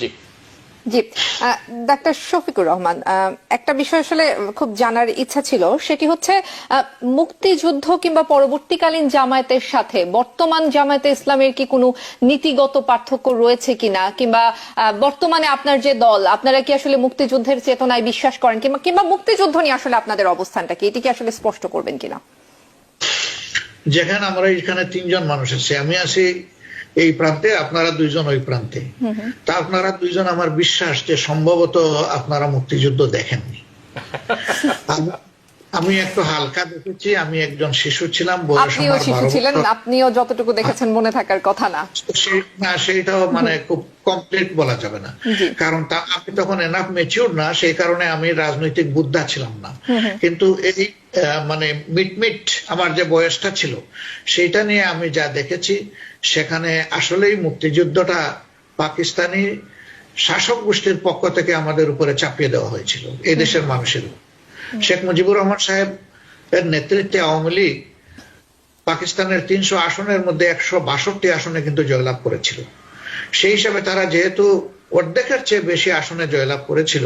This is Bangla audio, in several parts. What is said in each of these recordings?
জি জি ডাক্তার শফিকুর রহমান, একটা বিষয় আসলে খুব জানার ইচ্ছা ছিল, সেটি হচ্ছে মুক্তিযুদ্ধ কিংবা পরবর্তীকালীন জামায়াতের সাথে বর্তমান জামায়াতে ইসলামের কি কোনো নীতিগত পার্থক্য রয়েছে কিনা, কিংবা বর্তমানে আপনার যে দল, আপনারা কি আসলে মুক্তিযুদ্ধের চেতনায় বিশ্বাস করেন কিংবা মুক্তিযুদ্ধ নিয়ে আসলে আপনাদের অবস্থানটা কি, এটি কি আসলে স্পষ্ট করবেন কিনা? যেখানে আমরা এখানে তিনজন মানুষ আছি, আমি আছি এই প্রান্তে, আপনারা দুইজন ওই প্রান্তে। তা আপনারা দুইজন, আমার বিশ্বাস যে সম্ভবত আপনারা মুক্তিযুদ্ধ দেখেননি। আমি একটু হালকা দেখেছি, আমি একজন শিশু ছিলাম, বয়স আপনিও আমার শিশু 12 ছিলেন, বছর। আপনিও যতটুকু দেখেছেন মনে থাকার কথা না। সেইটাও মানে খুব কমপ্লিট বলা যাবে না, জি। কারণ আমি তখন এনাফ ম্যাচিউর না, সেই কারণে আমি রাজনৈতিক বুদ্ধা ছিলাম না। কিন্তু এই মানে মিট আমার যে বয়সটা ছিল, সেইটা নিয়ে আমি যা দেখেছি, সেখানে আসলেই মুক্তিযুদ্ধটা পাকিস্তানি শাসক গোষ্ঠীর পক্ষ থেকে আমাদের উপরে চাপিয়ে দেওয়া হয়েছিল, এই দেশের মানুষের। শেখ মুজিবুর রহমান সাহেব এর নেতৃত্বে আওয়ামী লীগ পাকিস্তানের 300 আসনের মধ্যে 162 আসনে কিন্তু জয়লাভ করেছিল। সেই হিসাবে তারা যেহেতু অর্ধেকের চেয়ে বেশি আসনে জয়লাভ করেছিল,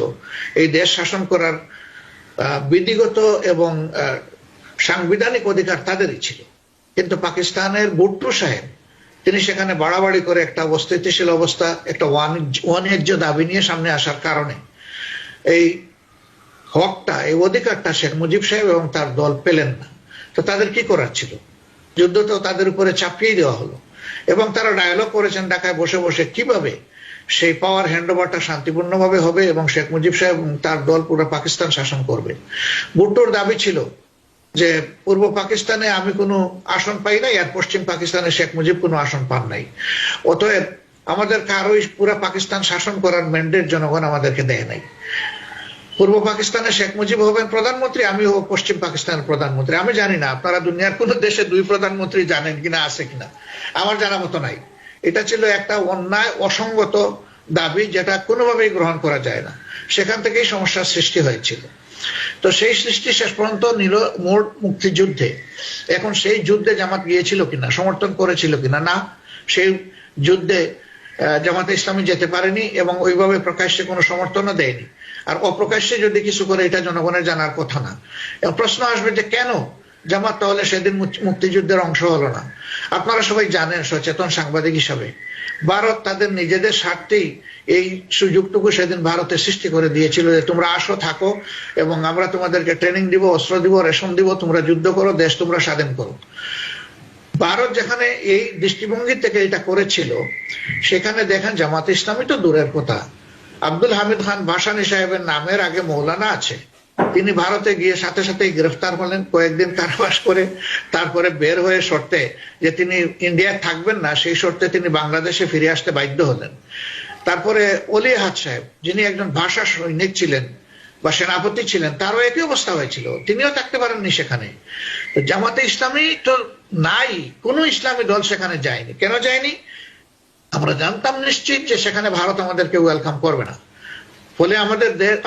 এই দেশ শাসন করার বিধিগত এবং সাংবিধানিক অধিকার তাদেরই ছিল। কিন্তু পাকিস্তানের ভুট্টো সাহেব, তিনি সেখানে বাড়াবাড়ি করে একটা অস্থিতিশীল অবস্থা, একটা ওয়ানিজ্য দাবি নিয়ে সামনে আসার কারণে এই হকটা, এই অধিকারটা শেখ মুজিব সাহেব এবং তার দল পেলেন না। তো তাদের কি করার ছিল? যুদ্ধ তো তাদের উপরে চাপিয়ে দেওয়া হলো, এবং তারা ডায়ালগ করেছেন ঢাকায় বসে বসে কিভাবে সেই পাওয়ার হ্যান্ডওভারটা শান্তিপূর্ণভাবে হবে এবং শেখ মুজিব সাহেব তার দল পুরো পাকিস্তান শাসন করবে। ভুট্টোর দাবি ছিল যে পূর্ব পাকিস্তানে আমি কোনো আসন পাই নাই, আর পশ্চিম পাকিস্তানে শেখ মুজিব কোনো আসন পান নাই, অতএব আমাদের কারোই পুরো পাকিস্তান শাসন করার ম্যান্ডেট জনগণ আমাদেরকে দেয় নাই। পূর্ব পাকিস্তানে শেখ মুজিব হবেন প্রধানমন্ত্রী, আমি হব পশ্চিম পাকিস্তানের প্রধানমন্ত্রী। আমি জানি না আপনারা দুনিয়ার কোন দেশে দুই প্রধানমন্ত্রী জানেন কিনা, আছে কিনা, আমার জানা মতো নাই। এটা ছিল একটা অন্যায়, অসঙ্গত দাবি, যেটা কোনোভাবেই গ্রহণ করা যায় না। সেখান থেকেই সমস্যার সৃষ্টি হয়েছিল। তো সেই সৃষ্টি শেষ পর্যন্ত নিল মোট মুক্তিযুদ্ধে। এখন সেই যুদ্ধে জামাত গিয়েছিল কিনা, সমর্থন করেছিল কিনা, না, সেই যুদ্ধে জামাতে ইসলামী যেতে পারেনি এবং ওইভাবে প্রকাশ্যে কোনো সমর্থনও দেয়নি। আর অপ্রকাশ্যে যদি কিছু করে, এটা জনগণের জানার কথা না। প্রশ্ন আসবে যে কেন জামাত তাহলে সেদিন মুক্তিযুদ্ধের অংশ হলো না? আপনারা সবাই জানেন, সচেতন সাংবাদিক হিসাবে, ভারত তাদের নিজেদের স্বার্থেই এই সুযোগটুকু সেদিন ভারতে সৃষ্টি করে দিয়েছিল যে তোমরা আসো, থাকো, এবং আমরা তোমাদেরকে ট্রেনিং দিব, অস্ত্র দিব, রেশন দিব, তোমরা যুদ্ধ করো, দেশ তোমরা স্বাধীন করো। ভারত যেখানে এই দৃষ্টিভঙ্গি থেকে এটা করেছিল, সেখানে দেখেন জামাতে ইসলামী তো দূরের কথা, আব্দুল হামিদ খান ভাসানী সাহেবের নামের আগে মৌলানা আছে। তিনি ভারতে গিয়ে সাথে সাথেই গ্রেফতার হলেন, কয়েকদিন কারাবাস করে তারপরে বের হয়ে শর্তে যে তিনি ইন্ডিয়ায় থাকবেন না, সেই শর্তে তিনি বাংলাদেশে ফিরে আসতে বাধ্য হলেন। তারপরে অলি আহাদ সাহেব, যিনি একজন ভাষা সৈনিক ছিলেন বা সেনাপতি ছিলেন, তারও একই অবস্থা হয়েছিল, তিনিও থাকতে পারেননি সেখানে। জামাতে ইসলামী তো নাই, কোন ইসলামী দল সেখানে যায়নি। কেন যায়নি? আমরা জানতাম নিশ্চিত যে সেখানে ভারত আমাদেরকে ওয়েলকাম করবে না। ফলে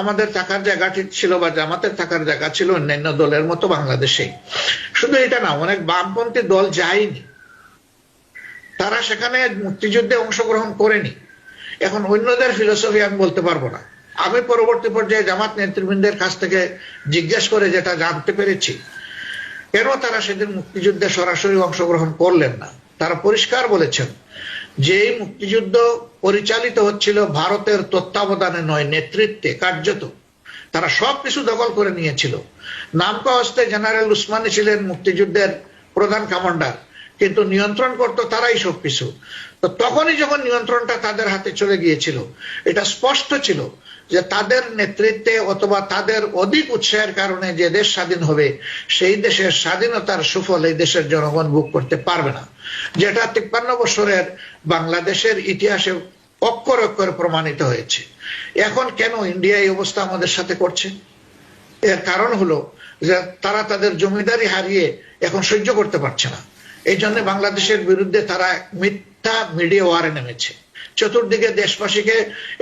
আমাদের থাকার জায়গাটি ছিল, বা জামাতের থাকার জায়গা ছিল অন্যান্য দলের মতো বাংলাদেশেই। শুধু এটা না, অনেক বামপন্থী দল যায়নি, তারা সেখানে মুক্তিযুদ্ধে অংশগ্রহণ করেনি। এখন অন্যদের ফিলোসফি আমি বলতে পারবো না। আমি পরবর্তী পর্যায়ে জামাত নেতৃবৃন্দের কাছ থেকে জিজ্ঞেস করে যেটা জানতে পেরেছি, কেন তারা সেদিন মুক্তিযুদ্ধে সরাসরি অংশগ্রহণ করলেন না, তারা পরিষ্কার বলেছেন যে এই মুক্তিযুদ্ধ পরিচালিত হচ্ছিল ভারতের তত্ত্বাবধানে নয়, নেতৃত্বে, কার্যত তারা সবকিছু দখল করে নিয়েছিল। নামকা হস্তে জেনারেল উসমানী ছিলেন মুক্তিযুদ্ধের প্রধান কমান্ডার, কিন্তু নিয়ন্ত্রণ করতো তারাই সবকিছু। তো তখনই যখন নিয়ন্ত্রণটা তাদের হাতে চলে গিয়েছিল, এটা স্পষ্ট ছিল যে তাদের নেতৃত্বে অথবা তাদের অধিক উৎসাহের কারণে যে দেশ স্বাধীন হবে, সেই দেশের স্বাধীনতার সুফল এই দেশের জনগণ ভোগ করতে পারবে না, যেটা 53 বছরের বাংলাদেশের ইতিহাসে অক্ষর অক্ষরে প্রমাণিত হয়েছে। এখন কেন ইন্ডিয়া এই অবস্থা আমাদের সাথে করছে? এর কারণ হলো যে তারা তাদের জমিদারি হারিয়ে এখন সহ্য করতে পারছে না। এই জন্য বাংলাদেশের বিরুদ্ধে তারা মিথ্যা মিডিয়া ওয়ারে নেমেছে। চতুর্দিকে দেশবাসীকে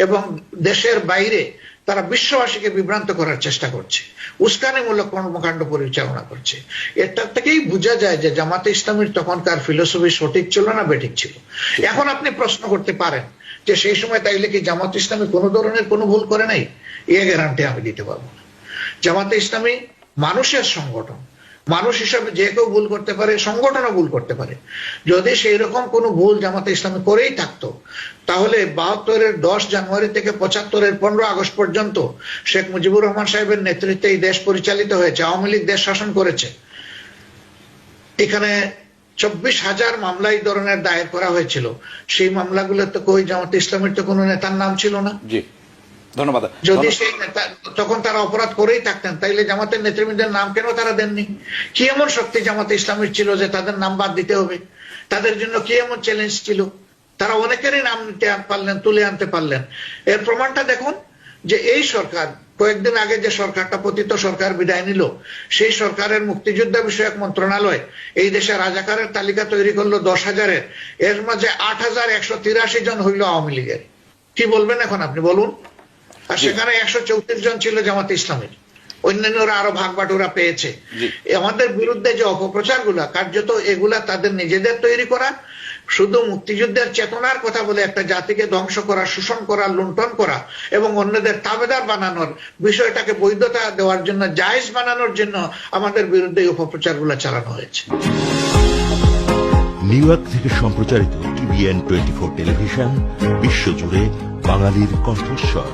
এবং দেশের বাইরে তারা বিশ্ববাসীকে বিভ্রান্ত করার চেষ্টা করছে, উস্কানিমূলক কর্মকাণ্ড পরিচালনা করছে। এটা থেকেই বোঝা যায় যে জামাতে ইসলামীর তখনকার ফিলোসফি সঠিক ছিল না বেঠিক ছিল। এখন আপনি প্রশ্ন করতে পারেন যে সেই সময় তাইলে কি জামাত ইসলামী কোনো ধরনের কোনো ভুল করে নাই? এ গ্যারান্টি আমি দিতে পারবো না। জামাতে ইসলামী মানুষের সংগঠন, মানুষ হিসাবে যে কেউ ভুল করতে পারে, সংগঠনও ভুল করতে পারে। যদি সেই রকম কোনো ভুল জামাতে ইসলামী করেই থাকতো, তাহলে 72-এর 10 জানুয়ারি থেকে 75-এর 15 আগস্ট পর্যন্ত শেখ মুজিবুর রহমান সাহেবের নেতৃত্বে এই দেশ পরিচালিত হয়েছে, আওয়ামী লীগ দেশ শাসন করেছে। এখানে 24,000 মামলা এই ধরনের দায়ের করা হয়েছিল। সেই মামলাগুলো তো কই জামাতে ইসলামের তো কোনো নেতার নাম ছিল না। জি, ধন্যবাদ। যদি সেই নেতা তখন তারা অপরাধ করেই থাকতেন, তাইলে জামাতের নেতৃবৃন্দের নাম কেন তারা দেননি? কি এমন শক্তি জামাতে ইসলামের ছিল যে তাদের নাম বাদ দিতে হবে? তাদের জন্য কি এমন চ্যালেঞ্জ ছিল? তারা অনেকেরই নাম নিতে পারলেন, তুলে আনতে পারলেন। এর প্রমাণটা দেখুন যে এই সরকার কয়েকদিন আগে যে সরকারটা পতিত সরকার বিদায় নিল, সেই সরকারের মুক্তিযোদ্ধা বিষয়ক মন্ত্রণালয় এই দেশে রাজাকারের তালিকা তৈরি করলো 10,000-এর, এর মাঝে 8,183 জন হইল আওয়ামী লীগের। কি বলবেন এখন আপনি বলুন? আর সেখানে 134 জন ছিল জামাতে ইসলামের, অন্যান্যরা আরো ভাগ বাটোরা পেয়েছে। আমাদের বিরুদ্ধে যে অপপ্রচার গুলা, কার্যত এগুলা তাদের নিজেদের তৈরি করা, শুধু মুক্তিযুদ্ধের চেতনার কথা বলে একটা জাতিকে ধ্বংস করা, শোষণ করা, লুণ্ঠন করা এবং অন্যদের তাবেদার বানানোর, বিষয়টাকে বৈধতা দেওয়ার জন্য, জায়েজ বানানোর জন্য আমাদের বিরুদ্ধে এই অপপ্রচার গুলা চালানো হয়েছে। নিউ ইয়র্ক থেকে সম্প্রচারিত TVN 24 টেলিভিশন বিশ্বজুড়ে বাঙালির কণ্ঠস্বর।